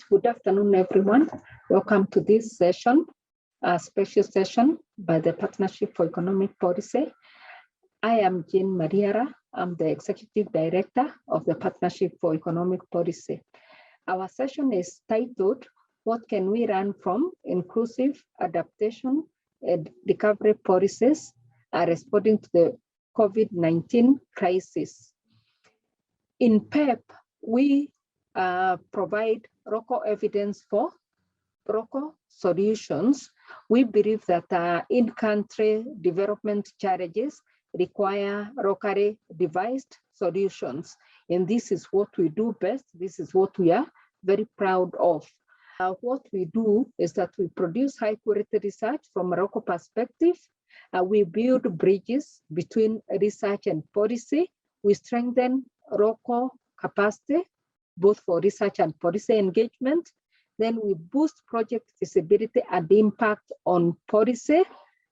Good afternoon, everyone. Welcome to this session, a special session by the Partnership for Economic Policy. I am Jean Mariara. I'm the Executive Director of the Partnership for Economic Policy. Our session is titled, What Can We Learn from Inclusive Adaptation and Recovery Policies Responding to the COVID-19 Crisis? In PEP, we provide local evidence for local solutions. We believe that in-country development challenges require locally devised solutions. And this is what we do best. This is what we are very proud of. What we do is that we produce high quality research from a local perspective. We build bridges between research and policy. We strengthen local capacity, both for research and policy engagement. Then we boost project feasibility and impact on policy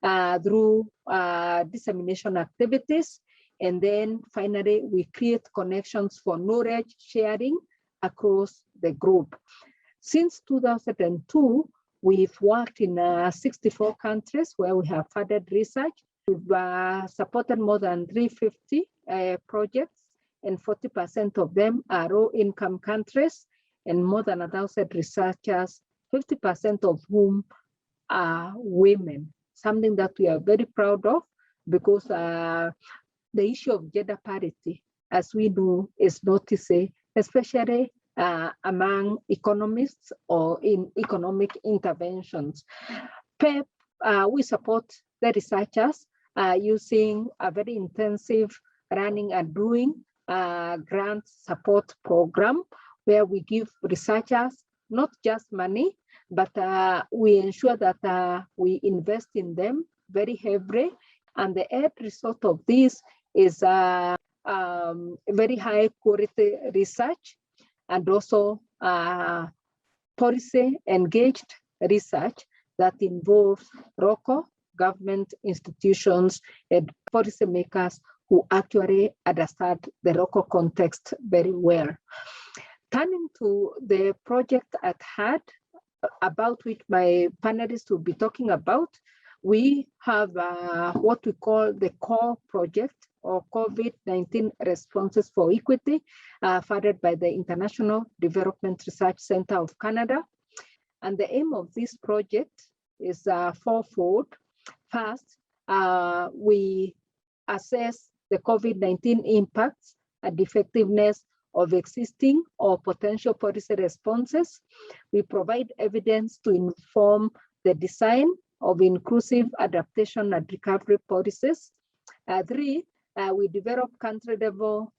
through dissemination activities. And then finally, we create connections for knowledge sharing across the group. Since 2002, we've worked in 64 countries where we have funded research. We've supported more than 350 projects, and 40% of them are low-income countries, and more than 1,000 researchers, 50% of whom are women, something that we are very proud of because the issue of gender parity, as we know, is noticed, especially among economists or in economic interventions. PEP, we support the researchers using a very intensive running and doing grant support program where we give researchers not just money, but we ensure that we invest in them very heavily. And the end result of this is very high quality research and also policy engaged research that involves local government institutions and policymakers who actually understand the local context very well. Turning to the project at hand, about which my panelists will be talking about, we have what we call the core project or COVID-19 Responses for Equity, funded by the International Development Research Center of Canada. And the aim of this project is fourfold. First, we assess the COVID-19 impacts and effectiveness of existing or potential policy responses. We provide evidence to inform the design of inclusive adaptation and recovery policies. Three, we develop country-level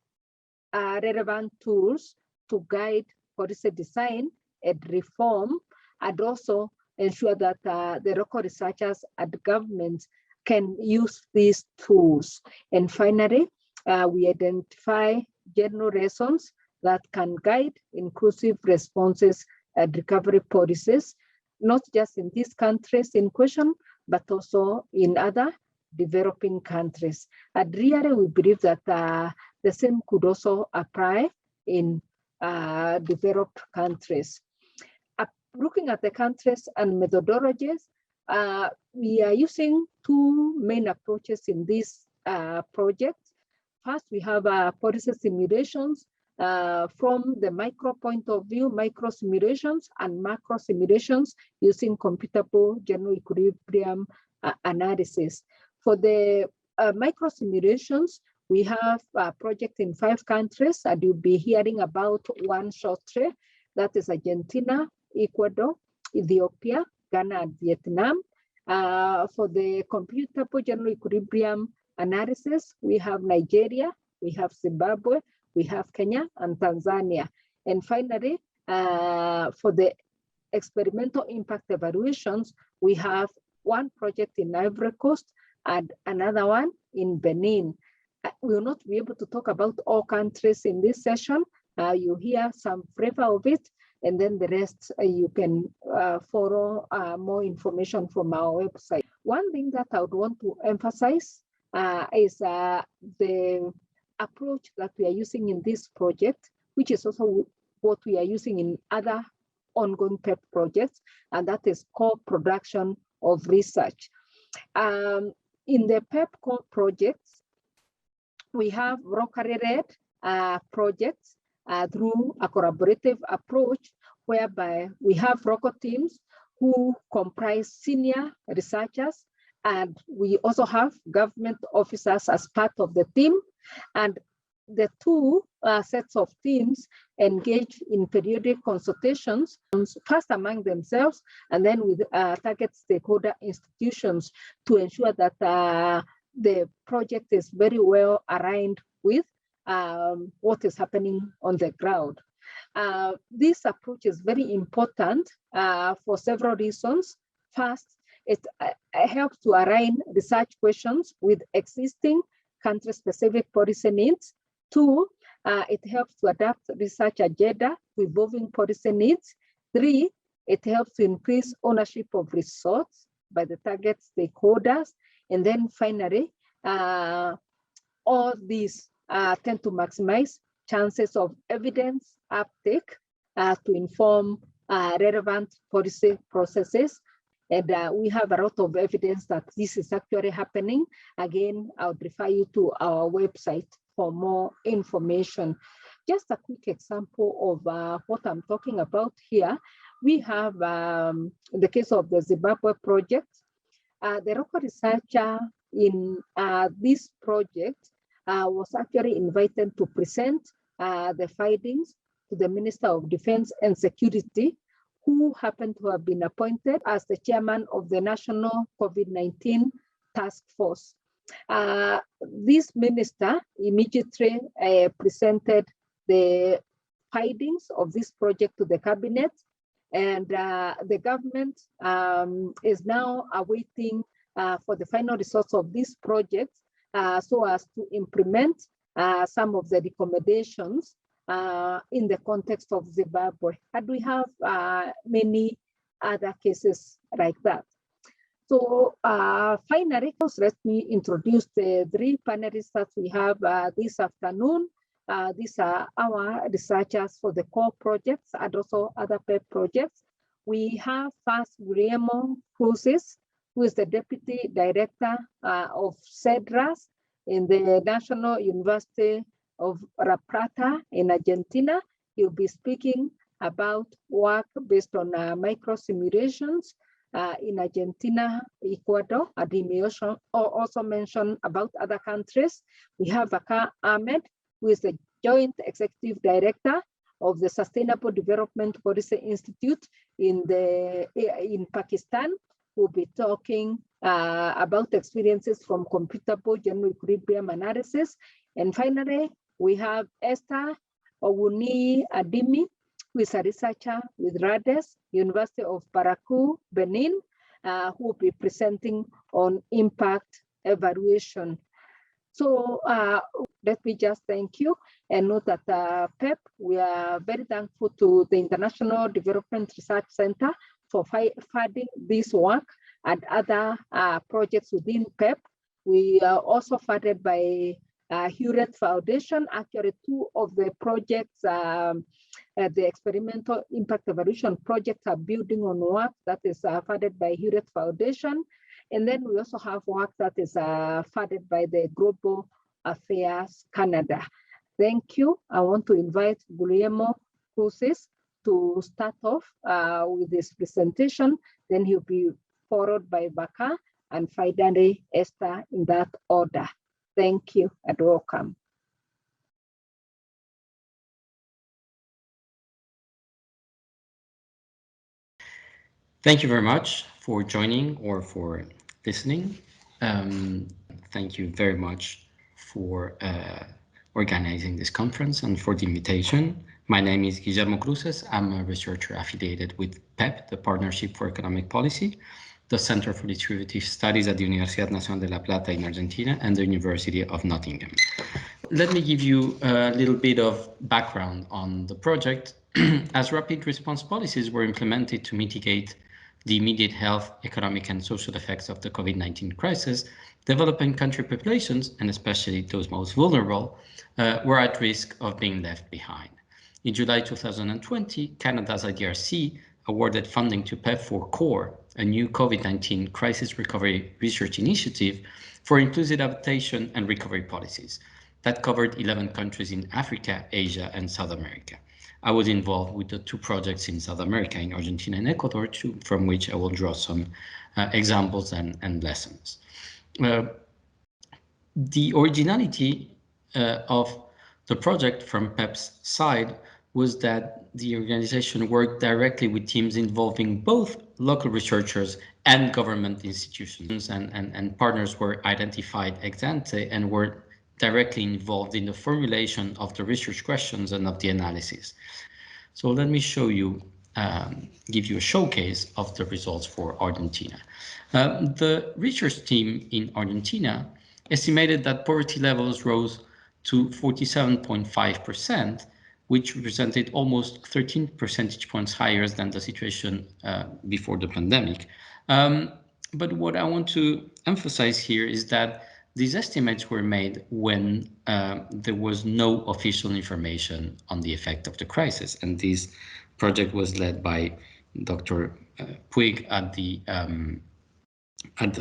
relevant tools to guide policy design and reform, and also ensure that the local researchers and governments can use these tools. And finally, we identify general lessons that can guide inclusive responses and recovery policies, not just in these countries in question, but also in other developing countries. And really, we believe that the same could also apply in developed countries. Looking at the countries and methodologies, we are using two main approaches in this project. First, we have policy simulations from the micro point of view, micro simulations and macro simulations using computable general equilibrium analysis. For the micro simulations, we have a project in 5 countries, and you'll be hearing about one shortly. That is Argentina, Ecuador, Ethiopia, Ghana, and Vietnam. For the computable general equilibrium analysis, we have Nigeria, we have Zimbabwe, we have Kenya, and Tanzania. And finally, for the experimental impact evaluations, we have one project in Ivory Coast and another one in Benin. We will not be able to talk about all countries in this session. You hear some flavor of it, and then the rest you can follow more information from our website. One thing that I would want to emphasize is the approach that we are using in this project, which is also what we are using in other ongoing PEP projects, and that is co-production of research. In the PEP projects, we have rockery-led projects through a collaborative approach, whereby we have ROCO teams who comprise senior researchers, and we also have government officers as part of the team. And the two sets of teams engage in periodic consultations, first among themselves, and then with target stakeholder institutions, to ensure that the project is very well aligned with what is happening on the ground. This approach is very important for several reasons. First, it helps to align research questions with existing country-specific policy needs. Two, it helps to adapt research agenda to evolving policy needs. Three, it helps to increase ownership of resource by the target stakeholders. And then finally, all these tend to maximize chances of evidence uptake to inform relevant policy processes. And we have a lot of evidence that this is actually happening. Again, I would refer you to our website for more information. Just a quick example of what I'm talking about here. We have, in the case of the Zimbabwe project, the local researcher in this project was actually invited to present the findings to the Minister of Defense and Security, who happened to have been appointed as the chairman of the National COVID-19 Task Force. This minister immediately presented the findings of this project to the cabinet, and the government is now awaiting for the final results of this project so as to implement some of the recommendations in the context of Zimbabwe. And we have many other cases like that. So finally, let me introduce the three panelists that we have this afternoon. These are our researchers for the core projects and also other PEP projects. We have first Guillermo Cruces, who is the Deputy Director of CEDRAS in the National University of La Plata in Argentina. He'll be speaking about work based on micro simulations in Argentina, Ecuador, and he may also mention about other countries. We have Bakar Ahmed, who is the Joint Executive Director of the Sustainable Development Policy Institute in Pakistan, who will be talking about experiences from computable general equilibrium analysis. And finally, we have Esther Owuni Adimi, who is a researcher with RADES, University of Parakou, Benin, who will be presenting on impact evaluation. So let me just thank you and note that PEP, we are very thankful to the International Development Research Center for funding this work and other projects within PEP. We are also funded by Hewlett Foundation. Actually, two of the projects, the experimental impact evaluation projects, are building on work that is funded by Hewlett Foundation. And then we also have work that is funded by the Global Affairs Canada. Thank you. I want to invite Guillermo Cruces to start off with this presentation. Then he'll be followed by Bakar and finally Esther, in that order. Thank you and welcome. Thank you very much for joining or for listening. Thank you very much for organizing this conference and for the invitation. My name is Guillermo Cruces. I'm a researcher affiliated with PEP, the Partnership for Economic Policy, the Center for Distributive Studies at the Universidad Nacional de La Plata in Argentina, and the University of Nottingham. Let me give you a little bit of background on the project. As rapid response policies were implemented to mitigate the immediate health, economic, and social effects of the COVID-19 crisis, developing country populations, and especially those most vulnerable, were at risk of being left behind. In July 2020, Canada's IDRC awarded funding to PEP for CORE, a new COVID-19 crisis recovery research initiative for inclusive adaptation and recovery policies that covered 11 countries in Africa, Asia, and South America. I was involved with the 2 projects in South America, in Argentina and Ecuador, from which I will draw some examples and lessons. The originality of the project from PEP's side was that the organization worked directly with teams involving both local researchers and government institutions, and partners were identified ex ante and were directly involved in the formulation of the research questions and of the analysis. So let me show you, give you a showcase of the results for Argentina. The research team in Argentina estimated that poverty levels rose to 47.5%, which represented almost 13 percentage points higher than the situation before the pandemic. But what I want to emphasize here is that these estimates were made when there was no official information on the effect of the crisis, and this project was led by Dr. Puig at the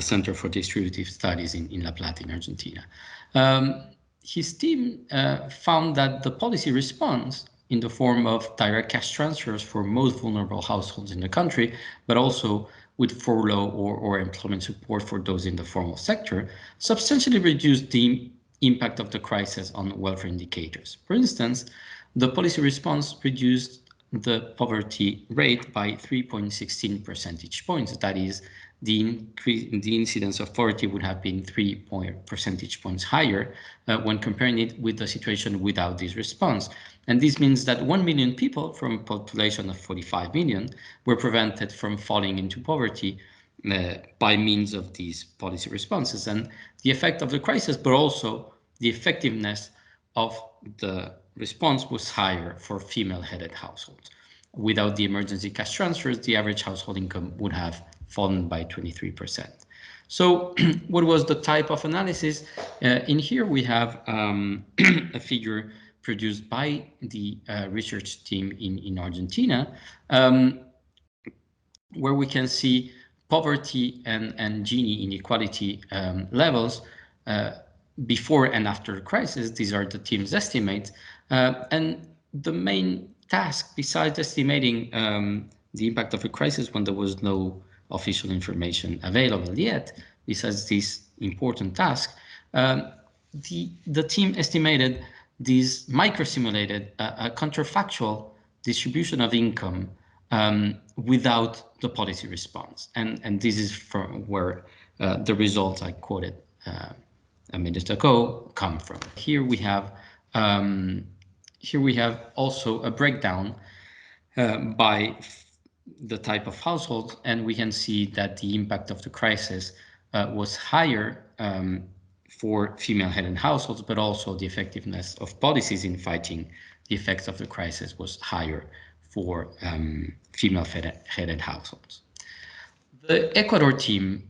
Center for Distributive Studies in La Plata, in Argentina. His team found that the policy response in the form of direct cash transfers for most vulnerable households in the country, but also with furlough or employment support for those in the formal sector, substantially reduced the impact of the crisis on welfare indicators. For instance, the policy response reduced the poverty rate by 3.16 percentage points. That is, the incidence of poverty would have been 3 percentage points higher when comparing it with the situation without this response. And this means that 1 million people from a population of 45 million were prevented from falling into poverty by means of these policy responses. And the effect of the crisis, but also the effectiveness of the response, was higher for female-headed households. Without the emergency cash transfers, the average household income would have fallen by 23%. So what was the type of analysis? In here we have a figure produced by the research team in Argentina, where we can see poverty and Gini inequality levels before and after the crisis. These are the team's estimates. And the main task, besides estimating the impact of a crisis when there was no official information available yet, besides this important task, the team estimated this micro-simulated a counterfactual distribution of income without the policy response. And this is from where the results I quoted a minute ago come from. Here we have also a breakdown by the type of household, and we can see that the impact of the crisis was higher for female-headed households, but also the effectiveness of policies in fighting the effects of the crisis was higher for female-headed households. The Ecuador team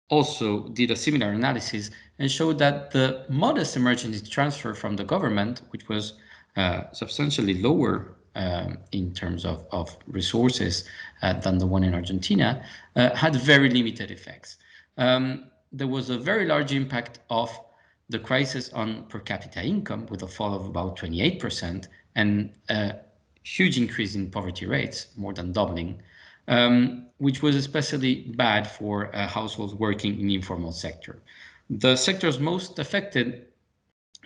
also did a similar analysis and showed that the modest emergency transfer from the government, which was substantially lower in terms of resources than the one in Argentina, had very limited effects. There was a very large impact of the crisis on per capita income, with a fall of about 28%, and a huge increase in poverty rates, more than doubling, which was especially bad for households working in the informal sector. The sectors most affected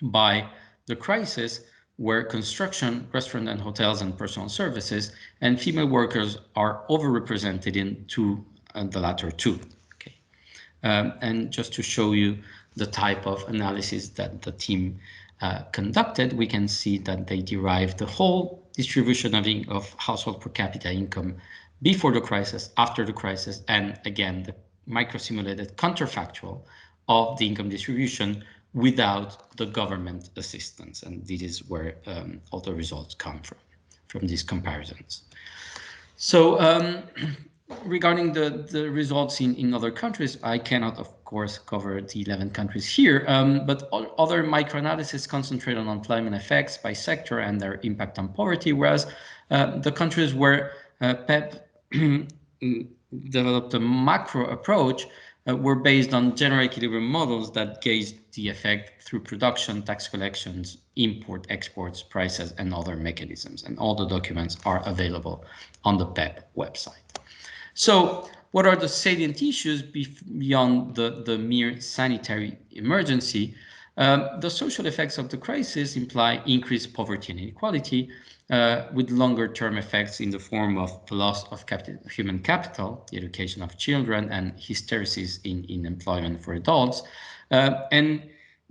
by the crisis were construction, restaurant and hotels, and personal services, and female workers are overrepresented in the latter two. Okay. And just to show you the type of analysis that the team conducted, we can see that they derived the whole distribution of household per capita income before the crisis, after the crisis, and again, the micro-simulated counterfactual of the income distribution without the government assistance. And this is where all the results come from these comparisons. So regarding the results in other countries, I cannot, of course, cover the 11 countries here, but other microanalysis concentrate on employment effects by sector and their impact on poverty, whereas the countries where PEP developed a macro approach were based on general equilibrium models that gauged the effect through production, tax collections, import, exports, prices, and other mechanisms. And all the documents are available on the PEP website. So what are the salient issues beyond the mere sanitary emergency? The social effects of the crisis imply increased poverty and inequality, with longer-term effects in the form of loss of human capital, the education of children, and hysteresis in employment for adults. And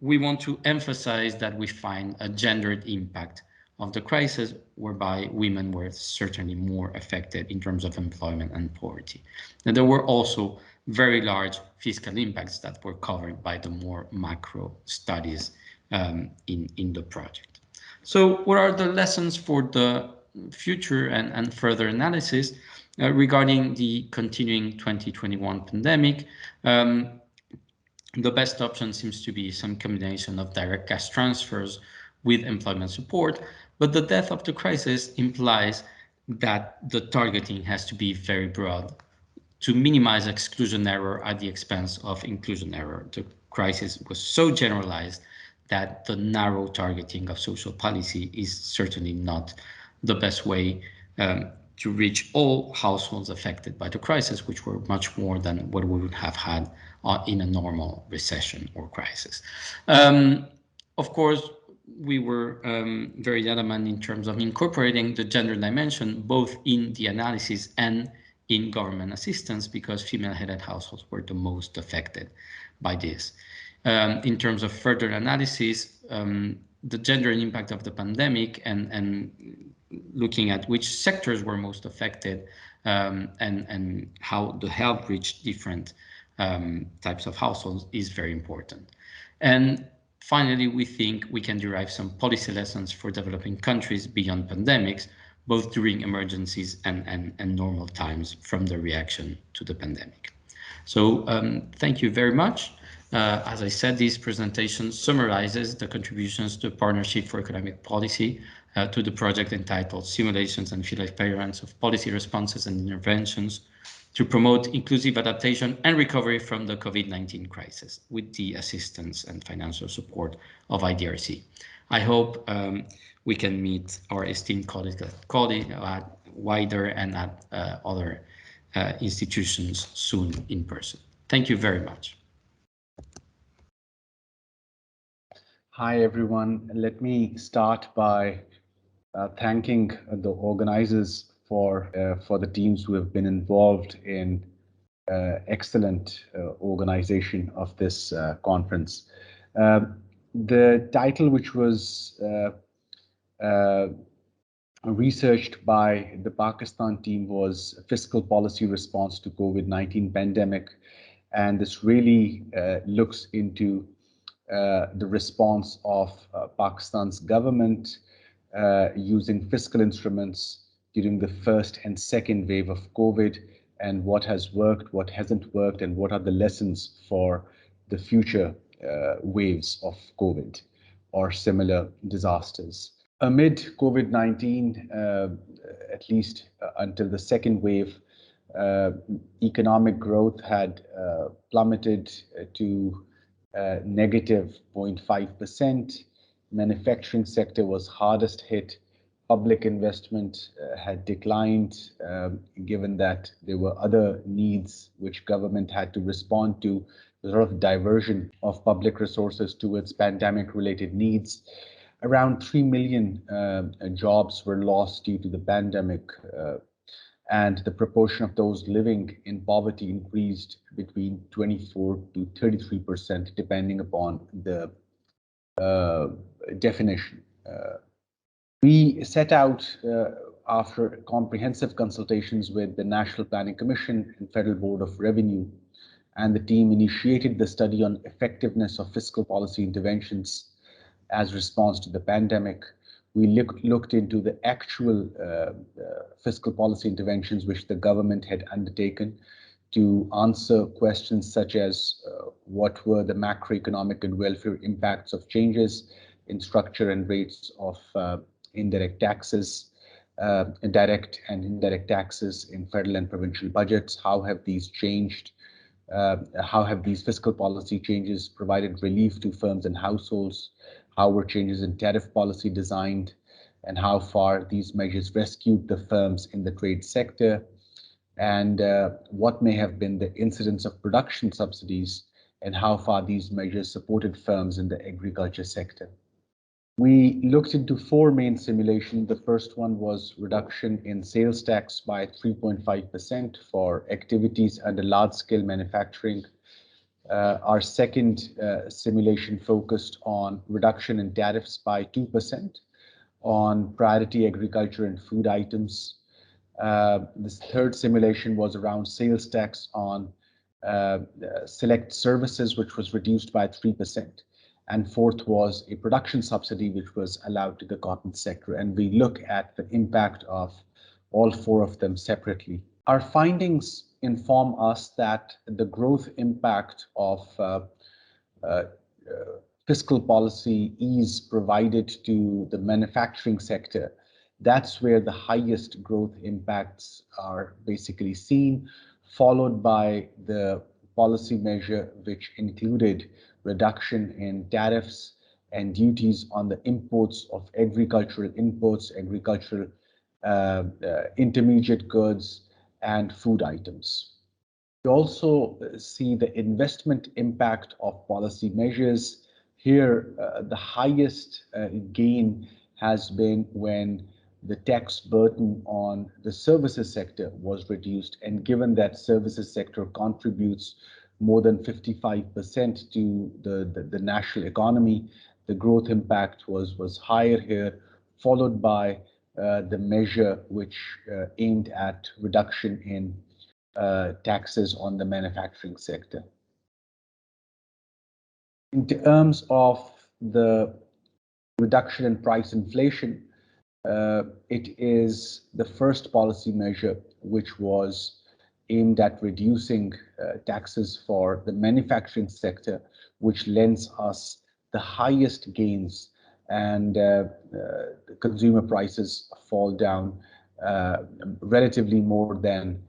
we want to emphasize that we find a gendered impact of the crisis, whereby women were certainly more affected in terms of employment and poverty. And there were also very large fiscal impacts that were covered by the more macro studies in the project. So what are the lessons for the future and further analysis regarding the continuing 2021 pandemic? The best option seems to be some combination of direct cash transfers with employment support, but the depth of the crisis implies that the targeting has to be very broad to minimize exclusion error at the expense of inclusion error. The crisis was so generalized that the narrow targeting of social policy is certainly not the best way to reach all households affected by the crisis, which were much more than what we would have had in a normal recession or crisis. Of course, we were very adamant in terms of incorporating the gender dimension, both in the analysis and in government assistance, because female-headed households were the most affected by this. In terms of further analysis, the gender impact of the pandemic and looking at which sectors were most affected and how the help reached different types of households is very important. And finally, we think we can derive some policy lessons for developing countries beyond pandemics, both during emergencies and normal times from the reaction to the pandemic. So thank you very much. As I said, this presentation summarizes the contributions to the Partnership for Economic Policy to the project entitled Simulations and Field Experiments of Policy Responses and Interventions to Promote Inclusive Adaptation and Recovery from the COVID-19 Crisis, with the assistance and financial support of IDRC. I hope we can meet our esteemed colleagues at wider and at other institutions soon in person. Thank you very much. Hi, everyone. Let me start by thanking the organizers for the teams who have been involved in excellent organization of this conference. The title, which was researched by the Pakistan team, was Fiscal Policy Response to COVID-19 Pandemic. And this really looks into the response of Pakistan's government using fiscal instruments during the first and second wave of COVID, and what has worked, what hasn't worked, and what are the lessons for the future waves of COVID or similar disasters. Amid COVID-19, at least until the second wave, economic growth had plummeted to negative 0.5%. Manufacturing sector was hardest hit. Public investment had declined, given that there were other needs which government had to respond to, a sort of diversion of public resources towards pandemic-related needs. Around 3 million jobs were lost due to the pandemic, and the proportion of those living in poverty increased between 24 to 33%, depending upon the definition. We set out after comprehensive consultations with the National Planning Commission and Federal Board of Revenue, and the team initiated the study on effectiveness of fiscal policy interventions as response to the pandemic. We looked into the actual fiscal policy interventions which the government had undertaken to answer questions such as what were the macroeconomic and welfare impacts of changes in structure and rates of indirect taxes, direct and indirect taxes in federal and provincial budgets. How have these changed? How have these fiscal policy changes provided relief to firms and households? How were changes in tariff policy designed? And how far these measures rescued the firms in the trade sector? And what may have been the incidence of production subsidies and how far these measures supported firms in the agriculture sector. We looked into 4 main simulations. The first one was reduction in sales tax by 3.5% for activities under large-scale manufacturing. Our second simulation focused on reduction in tariffs by 2% on priority agriculture and food items. This third simulation was around sales tax on select services, which was reduced by 3%. And fourth was a production subsidy, which was allowed to the cotton sector. And we look at the impact of all 4 of them separately. Our findings inform us that the growth impact of fiscal policy ease provided to the manufacturing sector, that's where the highest growth impacts are basically seen, followed by the policy measure which included reduction in tariffs and duties on the imports of agricultural inputs, agricultural intermediate goods, and food items. We also see the investment impact of policy measures. Here, the highest gain has been when the tax burden on the services sector was reduced, and given that services sector contributes more than 55% to the national economy, the growth impact was higher here, followed by the measure which aimed at reduction in taxes on the manufacturing sector. In terms of the reduction in price inflation, it is the first policy measure which was aimed at reducing taxes for the manufacturing sector, which lends us the highest gains, and consumer prices fall down relatively more than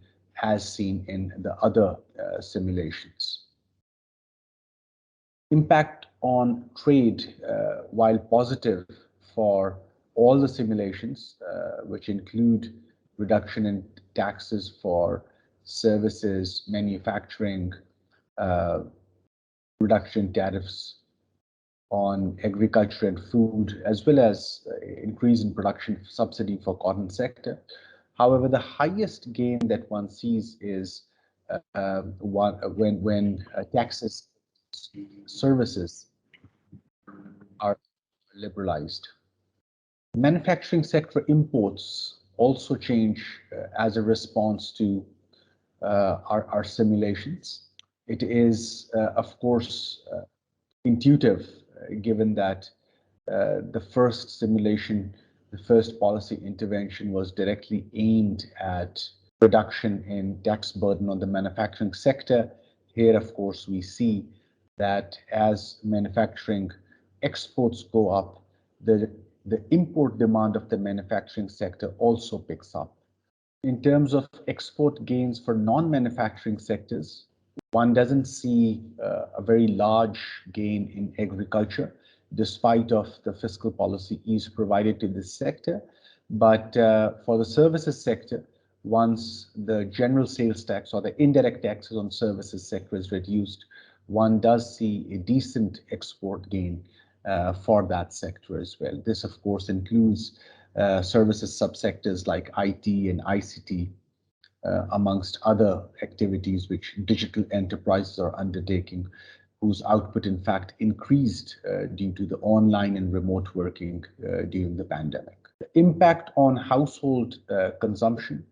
as seen in the other simulations. Impact on trade, while positive for all the simulations, which include reduction in taxes for services, manufacturing, reduction in tariffs on agriculture and food, as well as increase in production subsidy for cotton sector. However, the highest gain that one sees is when taxes services are liberalized. Manufacturing sector imports also change as a response to our simulations. It is, of course, intuitive, given that the first simulation, the first policy intervention was directly aimed at reduction in tax burden on the manufacturing sector. Here, of course, we see that as manufacturing exports go up, the import demand of the manufacturing sector also picks up. In terms of export gains for non-manufacturing sectors, one doesn't see a very large gain in agriculture, despite of the fiscal policy ease provided to this sector. But for the services sector, once the general sales tax or the indirect taxes on services sector is reduced, one does see a decent export gain for that sector as well. This, of course, includes services subsectors like IT and ICT, amongst other activities which digital enterprises are undertaking, whose output in fact increased due to the online and remote working during the pandemic. The impact on household consumption,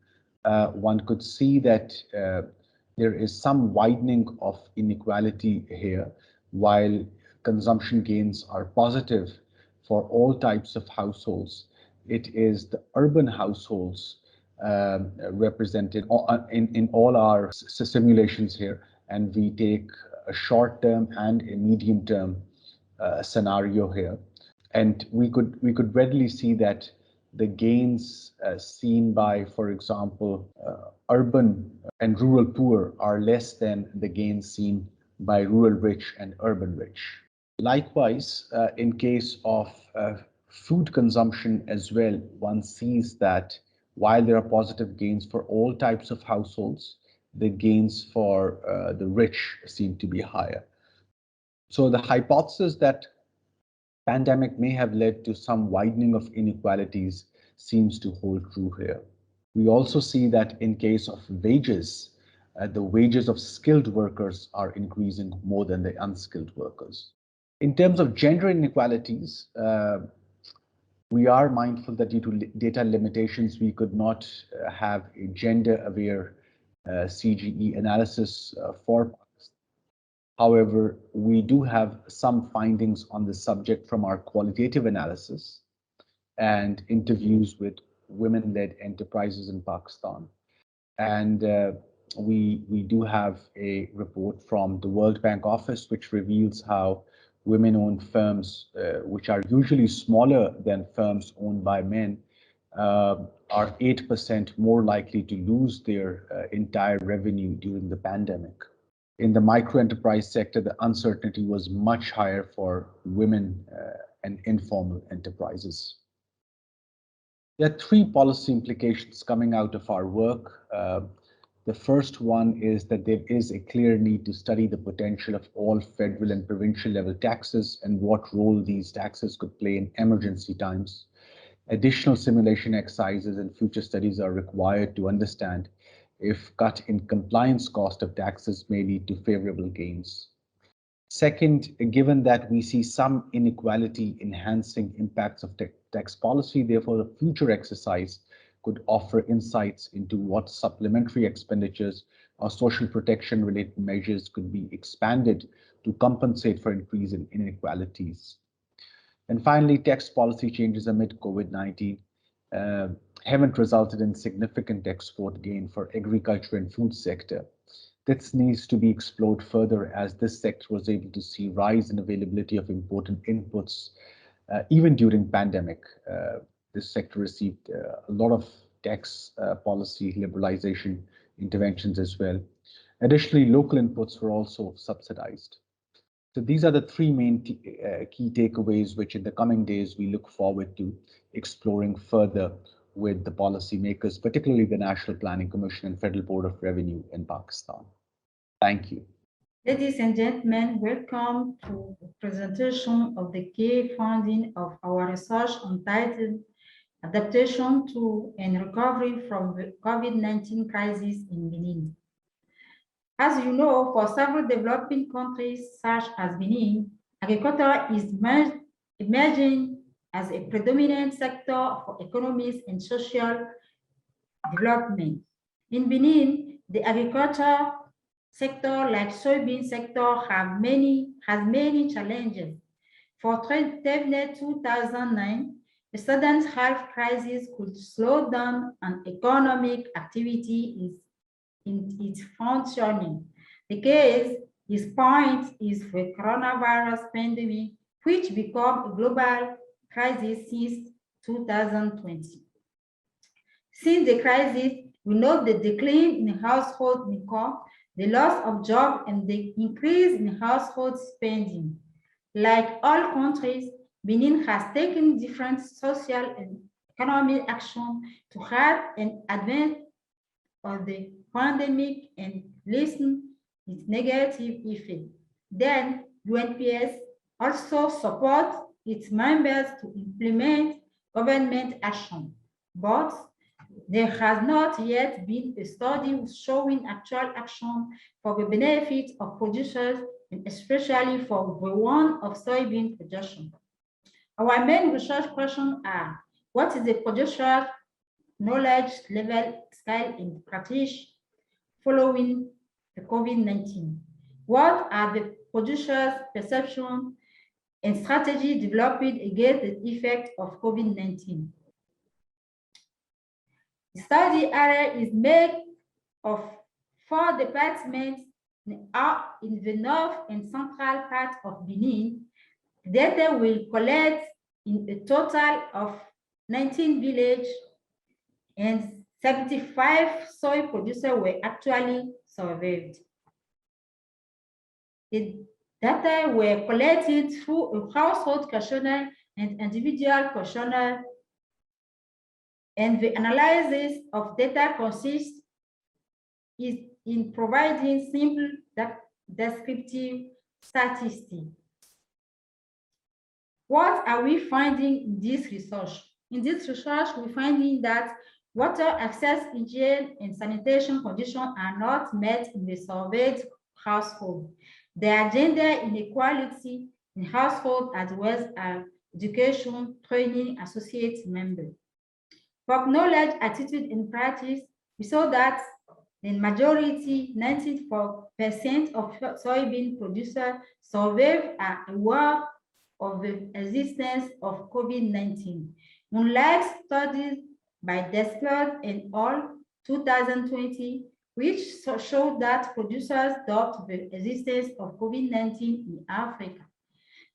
one could see that there is some widening of inequality here. While consumption gains are positive for all types of households. It is the urban households represented in all our simulations here, and we take a short-term and a medium-term scenario here, and we could readily see that the gains seen by, for example, urban and rural poor are less than the gains seen by rural rich and urban rich. Likewise, in case of food consumption as well, one sees that while there are positive gains for all types of households, the gains for the rich seem to be higher. So the hypothesis that pandemic may have led to some widening of inequalities seems to hold true here. We also see that in case of wages, the wages of skilled workers are increasing more than the unskilled workers. In terms of gender inequalities, we are mindful that due to data limitations, we could not have a gender-aware CGE analysis for Pakistan. However, we do have some findings on the subject from our qualitative analysis and interviews with women-led enterprises in Pakistan. And we do have a report from the World Bank office, which reveals how women-owned firms, which are usually smaller than firms owned by men, are 8% more likely to lose their entire revenue during the pandemic. In the micro-enterprise sector, the uncertainty was much higher for women and informal enterprises. There are three policy implications coming out of our work. The first one is that there is a clear need to study the potential of all federal and provincial level taxes and what role these taxes could play in emergency times. Additional simulation exercises and future studies are required to understand if cut in compliance cost of taxes may lead to favorable gains. Second, given that we see some inequality enhancing impacts of tax policy, therefore the future exercise could offer insights into what supplementary expenditures or social protection related measures could be expanded to compensate for increase in inequalities. And finally, tax policy changes amid COVID-19 haven't resulted in significant export gain for agriculture and food sector. This needs to be explored further as this sector was able to see rise in availability of important inputs even during pandemic. This sector received a lot of tax policy liberalization interventions as well. Additionally, local inputs were also subsidized. So these are the three main key takeaways, which in the coming days we look forward to exploring further with the policymakers, particularly the National Planning Commission and Federal Board of Revenue in Pakistan. Thank you. Ladies and gentlemen, welcome to the presentation of the key finding of our research entitled Adaptation to and Recovery from the COVID-19 Crisis in Benin. As you know, for several developing countries such as Benin, agriculture is emerging as a predominant sector for economies and social development. In Benin, the agriculture sector, like soybean sector, has many challenges. For 2009, the sudden health crisis could slow down an economic activity in its functioning. The case in point is the coronavirus pandemic, which became a global crisis since 2020. Since the crisis, we note the decline in household income, the loss of jobs, and the increase in household spending. Like all countries, Benin has taken different social and economic action to help and advance of the pandemic and lessen its negative effect. Then UNPS also supports its members to implement government action, but there has not yet been a study showing actual action for the benefit of producers, and especially for the one of soybean production. Our main research questions are: what is the producer knowledge level, scale, and practice following the COVID-19? What are the producers' perceptions and strategy developed against the effect of COVID-19. The study area is made of 4 departments in the north and central part of Benin. The data will collect in a total of 19 villages, and 75 soy producers were actually surveyed. The data were collected through a household questionnaire and individual questionnaire, and the analysis of data consists in providing simple descriptive statistics. What are we finding in this research? In this research, we're finding that water access, hygiene, and sanitation conditions are not met in the surveyed household. There are gender inequality in household as well as education, training, associate members. For knowledge, attitude, and practice, we saw that the majority, 94% of soybean producers surveyed are aware of the existence of COVID-19. Unlike studies by Desclard et al. 2020, which showed that producers doubt the existence of COVID-19 in Africa.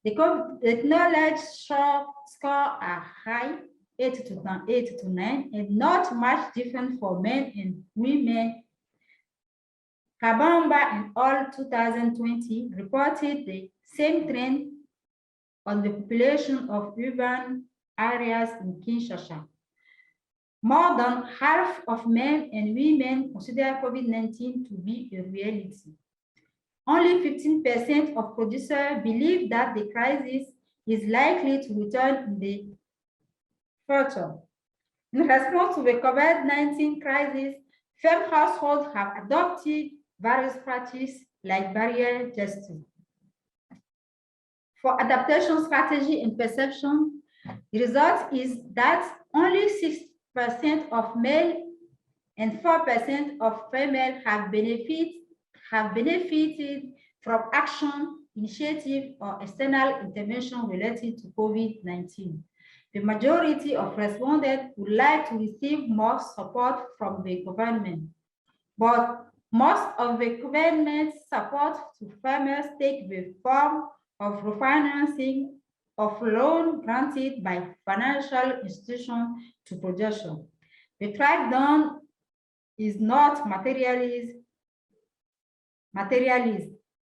The knowledge score are high, 8 to 9, and not much different for men and women. Kabamba et al. 2020 reported the same trend on the population of urban areas in Kinshasa. More than half of men and women consider COVID-19 to be a reality. Only 15% of producers believe that the crisis is likely to return in the future. In response to the COVID-19 crisis, firm households have adopted various practices like barrier gesture. For adaptation strategy and perception, the result is that only 6% of male and 4% of female have benefited from action, initiative, or external intervention related to COVID-19. The majority of respondents would like to receive more support from the government, but most of the government support to farmers take the form of refinancing of loan granted by financial institutions to production. The crackdown is not materialist.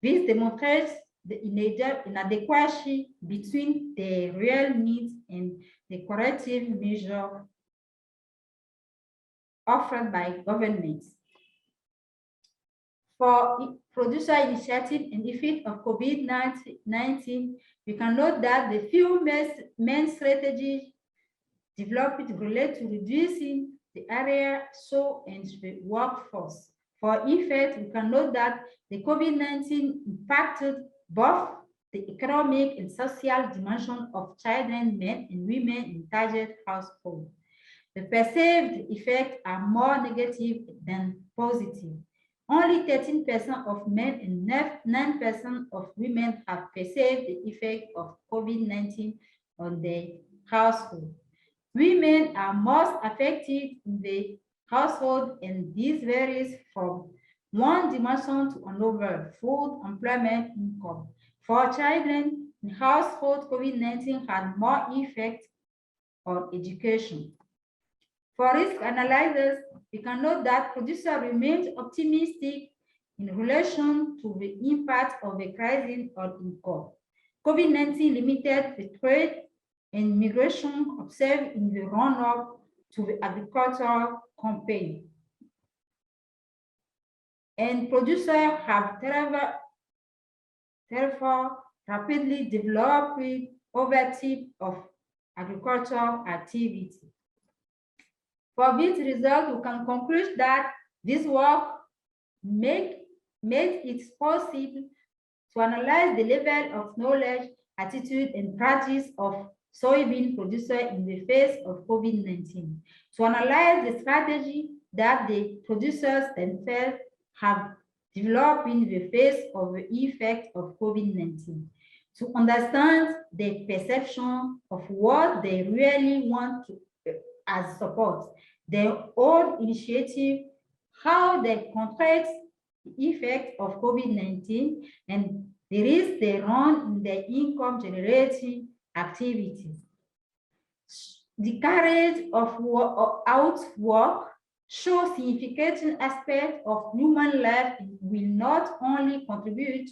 This demonstrates the inadequacy between the real needs and the corrective measures offered by governments. For producer initiative and effect of COVID-19, we can note that the few main strategies developed relate to reducing the area sow and the workforce. For effect, we can note that the COVID-19 impacted both the economic and social dimension of children, men, and women in target households. The perceived effects are more negative than positive. Only 13% of men and 9% of women have perceived the effect of COVID-19 on their household. Women are most affected in the household, and this varies from one dimension to another: food, employment, income. For children in household, COVID-19 had more effect on education. For risk analysis, we can note that producers remained optimistic in relation to the impact of the crisis on income. COVID-19 limited the trade and migration observed in the run-up to the agricultural campaign. And producers have therefore rapidly developed other types of agricultural activity. For this result, we can conclude that this work made it possible to analyze the level of knowledge, attitude, and practice of soybean producers in the face of COVID-19, to analyze the strategy that the producers themselves have developed in the face of the effect of COVID-19. to understand the perception of what they really want to, as support, their own initiative, how they contract the effect of COVID-19, and the risk they run in their income generating activities. The courage of outwork shows significant aspects of human life and will not only contribute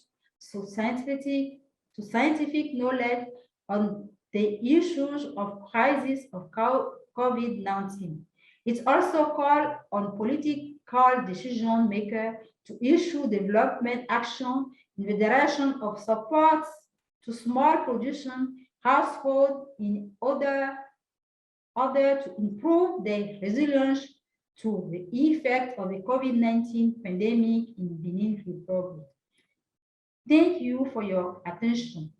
to scientific knowledge on the issues of crisis of COVID-19. It also calls on political decision makers to issue development action in the direction of support to small production households in order to improve their resilience to the effect of the COVID-19 pandemic in Benin Republic. Thank you for your attention.